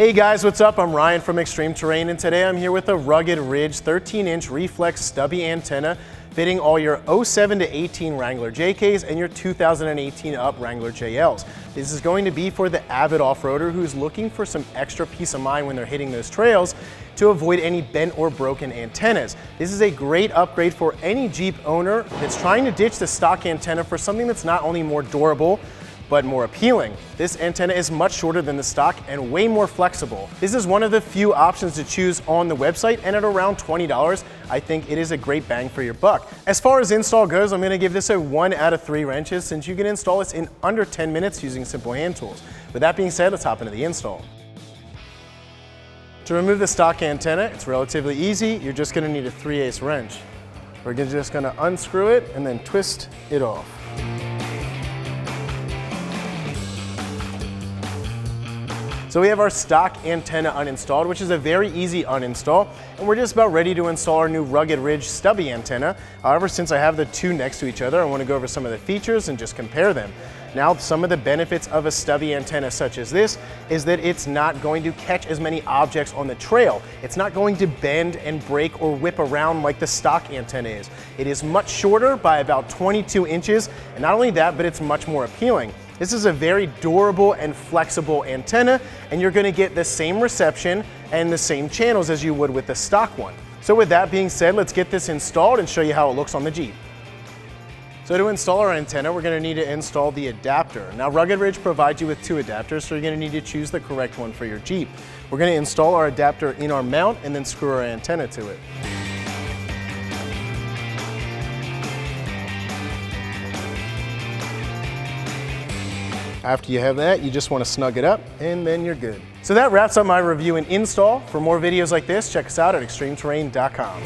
Hey guys, what's up? I'm Ryan from ExtremeTerrain, and today I'm here with a Rugged Ridge 13-inch Reflex Stubby antenna fitting all your 07 to 18 Wrangler JKs and your 2018 up Wrangler JLs. This is going to be for the avid off-roader who's looking for some extra peace of mind when they're hitting those trails to avoid any bent or broken antennas. This is a great upgrade for any Jeep owner that's trying to ditch the stock antenna for something that's not only more durable, but more appealing. This antenna is much shorter than the stock and way more flexible. This is one of the few options to choose on the website, and at around $20, I think it is a great bang for your buck. As far as install goes, I'm gonna give this a 1 out of 3 wrenches since you can install this in under 10 minutes using simple hand tools. With that being said, let's hop into the install. To remove the stock antenna, it's relatively easy. You're just gonna need a 3/8 wrench. We're just gonna unscrew it and then twist it off. So we have our stock antenna uninstalled, which is a very easy uninstall, and we're just about ready to install our new Rugged Ridge Stubby antenna. However, since I have the two next to each other, I want to go over some of the features and just compare them. Now, some of the benefits of a stubby antenna such as this is that it's not going to catch as many objects on the trail. It's not going to bend and break or whip around like the stock antenna is. It is much shorter by about 22 inches, and not only that, but it's much more appealing. This is a very durable and flexible antenna, and you're gonna get the same reception and the same channels as you would with the stock one. So with that being said, let's get this installed and show you how it looks on the Jeep. So to install our antenna, we're gonna need to install the adapter. Now, Rugged Ridge provides you with 2 adapters, so you're gonna need to choose the correct one for your Jeep. We're gonna install our adapter in our mount and then screw our antenna to it. After you have that, you just want to snug it up and then you're good. So that wraps up my review and install. For more videos like this, check us out at ExtremeTerrain.com.